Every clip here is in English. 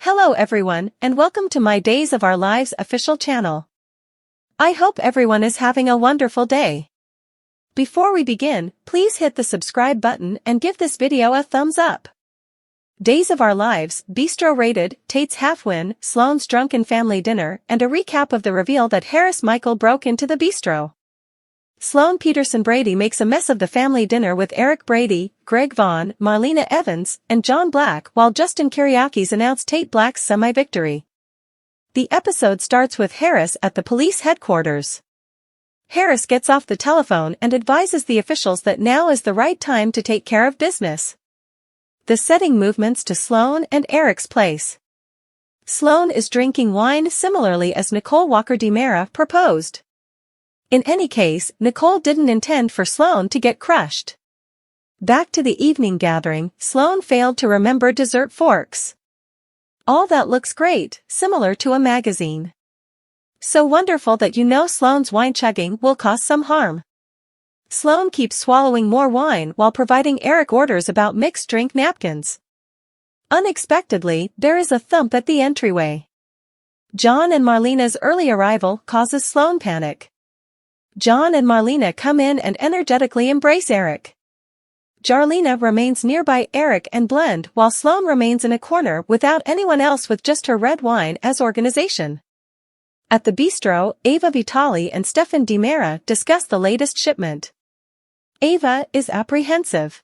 Hello everyone, and welcome to my Days of Our Lives official channel. I hope everyone is having a wonderful day. Before we begin, please hit the subscribe button and give this video a thumbs up. Days of Our Lives, Bistro rated, Tate's half-win, Sloane's drunken family dinner, and a recap of the reveal that Harris Michael broke into the Bistro. Sloane Peterson Brady makes a mess of the family dinner with Eric Brady, Greg Vaughn, Marlena Evans, and John Black, while Justin Kiriakis announced Tate Black's semi-victory. The episode starts with Harris at the police headquarters. Harris gets off the telephone and advises the officials that now is the right time to take care of business. The setting movements to Sloane and Eric's place. Sloane is drinking wine similarly as Nicole Walker DiMera proposed. In any case, Nicole didn't intend for Sloane to get crushed. Back to the evening gathering, Sloane failed to remember dessert forks. All that looks great, similar to a magazine. So wonderful that you know Sloane's wine chugging will cause some harm. Sloane keeps swallowing more wine while providing Eric orders about mixed drink napkins. Unexpectedly, there is a thump at the entryway. John and Marlena's early arrival causes Sloane panic. John and Marlena come in and energetically embrace Eric. Jarlena remains nearby Eric and blend while Sloane remains in a corner without anyone else with just her red wine as organization. At the bistro, Ava Vitali and Stefan DiMera discuss the latest shipment. Ava is apprehensive.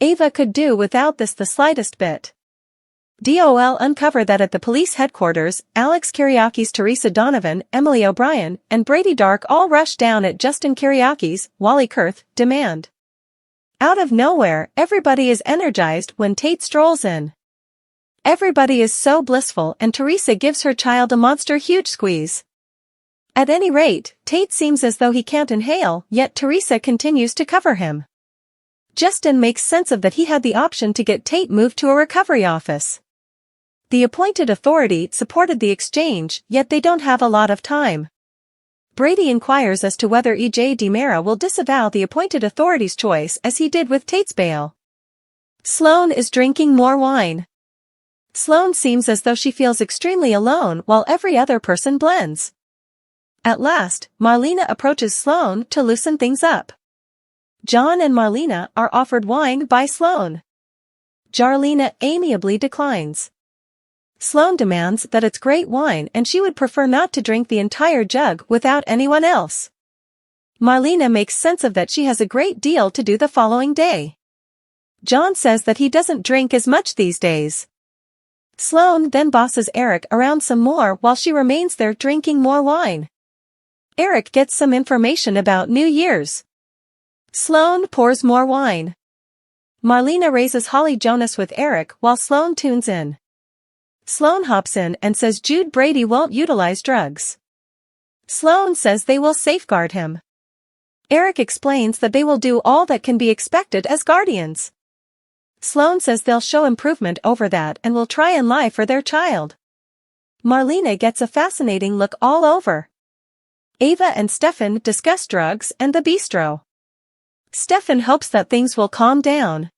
Ava could do without this the slightest bit. DOL uncover that at the police headquarters, Alex Kiriakis, Teresa Donovan, Emily O'Brien, and Brady Dark all rush down at Justin Kiriakis, Wally Kurth, demand. Out of nowhere, everybody is energized when Tate strolls in. Everybody is so blissful and Teresa gives her child a monster huge squeeze. At any rate, Tate seems as though he can't inhale, yet Teresa continues to cover him. Justin makes sense of that he had the option to get Tate moved to a recovery office. The appointed authority supported the exchange, yet they don't have a lot of time. Brady inquires as to whether E.J. DiMera will disavow the appointed authority's choice as he did with Tate's bail. Sloane is drinking more wine. Sloane seems as though she feels extremely alone while every other person blends. At last, Marlena approaches Sloane to loosen things up. John and Marlena are offered wine by Sloane. Jarlena amiably declines. Sloane demands that it's great wine and she would prefer not to drink the entire jug without anyone else. Marlena makes sense of that she has a great deal to do the following day. John says that he doesn't drink as much these days. Sloane then bosses Eric around some more while she remains there drinking more wine. Eric gets some information about New Year's. Sloane pours more wine. Marlena raises Holly Jonas with Eric while Sloane tunes in. Sloane hops in and says Jude Brady won't utilize drugs. Sloane says they will safeguard him. Eric explains that they will do all that can be expected as guardians. Sloane says they'll show improvement over that and will try and lie for their child. Marlena gets a fascinating look all over. Ava and Stefan discuss drugs and the bistro. Stefan hopes that things will calm down.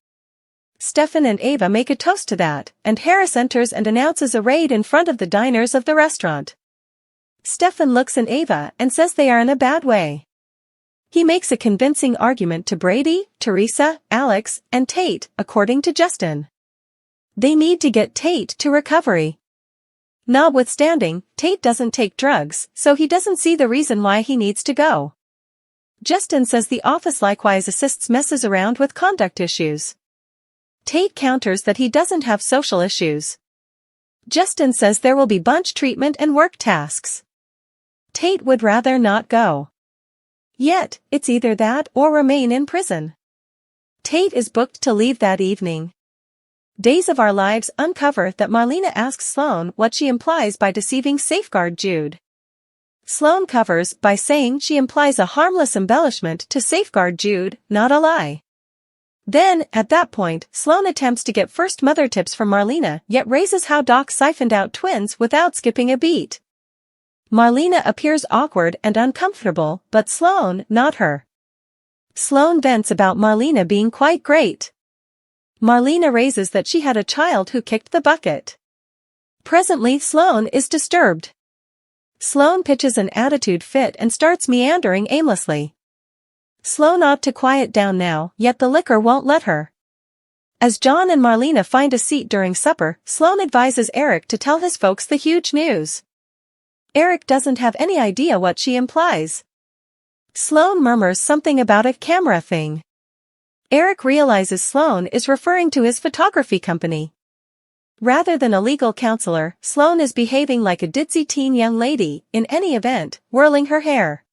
Stefan and Ava make a toast to that, and Harris enters and announces a raid in front of the diners of the restaurant. Stefan looks at Ava and says they are in a bad way. He makes a convincing argument to Brady, Teresa, Alex, and Tate, according to Justin. They need to get Tate to recovery. Notwithstanding, Tate doesn't take drugs, so he doesn't see the reason why he needs to go. Justin says the office likewise assists messes around with conduct issues. Tate counters that he doesn't have social issues. Justin says there will be bunch treatment and work tasks. Tate would rather not go. Yet, it's either that or remain in prison. Tate is booked to leave that evening. Days of Our Lives uncover that Marlena asks Sloane what she implies by deceiving Safeguard Jude. Sloane covers by saying she implies a harmless embellishment to safeguard Jude, not a lie. Then, at that point, Sloane attempts to get first mother tips from Marlena yet raises how Doc siphoned out twins without skipping a beat. Marlena appears awkward and uncomfortable, but Sloane, not her. Sloane vents about Marlena being quite great. Marlena raises that she had a child who kicked the bucket. Presently Sloane is disturbed. Sloane pitches an attitude fit and starts meandering aimlessly. Sloane ought to quiet down now, yet the liquor won't let her. As John and Marlena find a seat during supper, Sloane advises Eric to tell his folks the huge news. Eric doesn't have any idea what she implies. Sloane murmurs something about a camera thing. Eric realizes Sloane is referring to his photography company. Rather than a legal counselor, Sloane is behaving like a ditzy teen young lady, in any event, whirling her hair.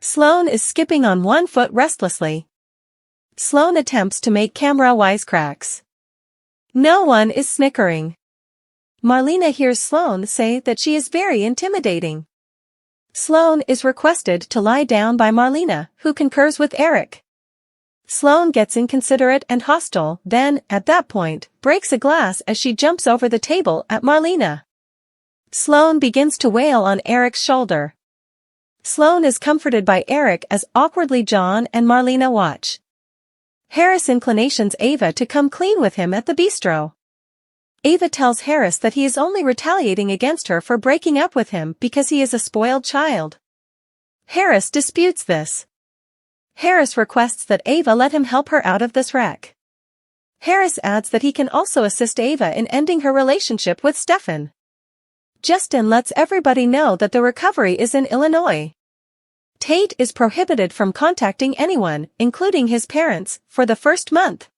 Sloane is skipping on one foot restlessly. Sloane attempts to make camera wisecracks. No one is snickering. Marlena hears Sloane say that she is very intimidating. Sloane is requested to lie down by Marlena, who concurs with Eric. Sloane gets inconsiderate and hostile, then, at that point, breaks a glass as she jumps over the table at Marlena. Sloane begins to wail on Eric's shoulder. Sloane is comforted by Eric as awkwardly John and Marlena watch. Harris inclinations Ava to come clean with him at the bistro. Ava tells Harris that he is only retaliating against her for breaking up with him because he is a spoiled child. Harris disputes this. Harris requests that Ava let him help her out of this wreck. Harris adds that he can also assist Ava in ending her relationship with Stefan. Justin lets everybody know that the recovery is in Illinois. Tate is prohibited from contacting anyone, including his parents, for the first month.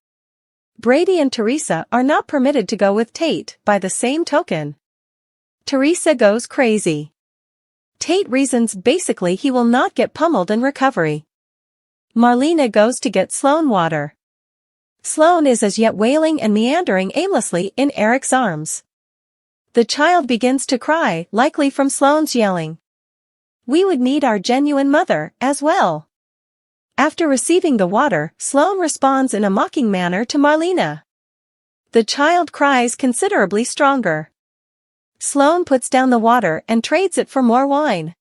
Brady and Teresa are not permitted to go with Tate, by the same token. Teresa goes crazy. Tate reasons basically he will not get pummeled in recovery. Marlena goes to get Sloane water. Sloane is as yet wailing and meandering aimlessly in Eric's arms. The child begins to cry, likely from Sloane's yelling. We would need our genuine mother, as well. After receiving the water, Sloane responds in a mocking manner to Marlena. The child cries considerably stronger. Sloane puts down the water and trades it for more wine.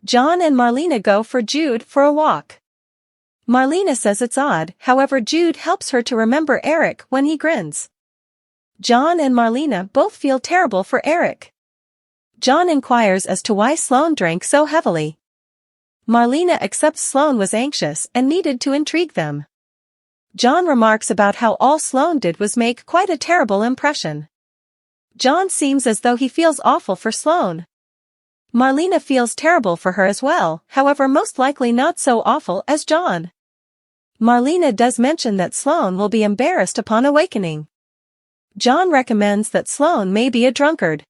John and Marlena go for Jude for a walk. Marlena says it's odd, however Jude helps her to remember Eric when he grins. John and Marlena both feel terrible for Eric. John inquires as to why Sloane drank so heavily. Marlena accepts Sloane was anxious and needed to intrigue them. John remarks about how all Sloane did was make quite a terrible impression. John seems as though he feels awful for Sloane. Marlena feels terrible for her as well, however most likely not so awful as John. Marlena does mention that Sloane will be embarrassed upon awakening. John recommends that Sloane may be a drunkard.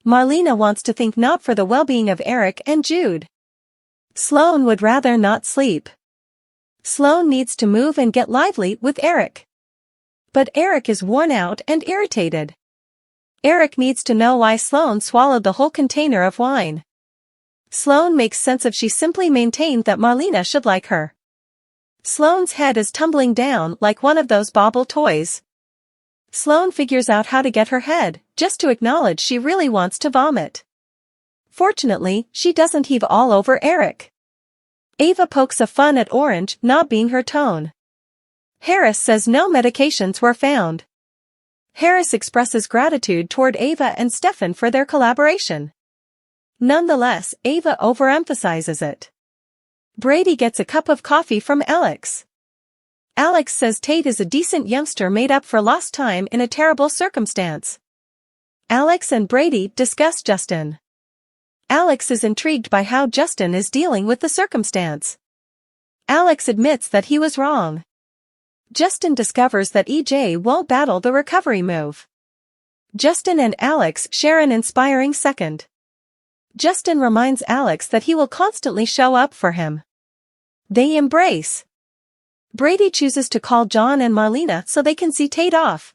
Marlena wants to think not for the well-being of Eric and Jude. Sloane would rather not sleep. Sloane needs to move and get lively with Eric. But Eric is worn out and irritated. Eric needs to know why Sloane swallowed the whole container of wine. Sloane makes sense of she simply maintained that Marlena should like her. Sloane's head is tumbling down like one of those bauble toys. Sloane figures out how to get her head, just to acknowledge she really wants to vomit. Fortunately, she doesn't heave all over Eric. Ava pokes a fun at Orange not being her tone. Harris says no medications were found. Harris expresses gratitude toward Ava and Stefan for their collaboration. Nonetheless, Ava overemphasizes it. Brady gets a cup of coffee from Alex. Alex says Tate is a decent youngster made up for lost time in a terrible circumstance. Alex and Brady discuss Justin. Alex is intrigued by how Justin is dealing with the circumstance. Alex admits that he was wrong. Justin discovers that EJ won't battle the recovery move. Justin and Alex share an inspiring second. Justin reminds Alex that he will constantly show up for him. They embrace. Brady chooses to call John and Marlena so they can see Tate off.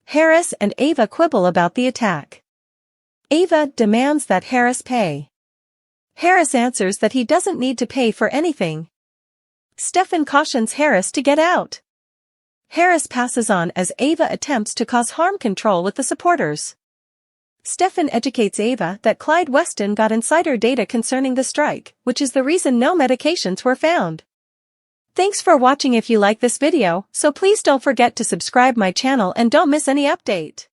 Harris and Ava quibble about the attack. Ava demands that Harris pay. Harris answers that he doesn't need to pay for anything. Stefan cautions Harris to get out. Harris passes on as Ava attempts to cause harm control with the supporters. Stefan educates Ava that Clyde Weston got insider data concerning the strike, which is the reason no medications were found. Thanks for watching. If you like this video, so please don't forget to subscribe my channel and don't miss any update.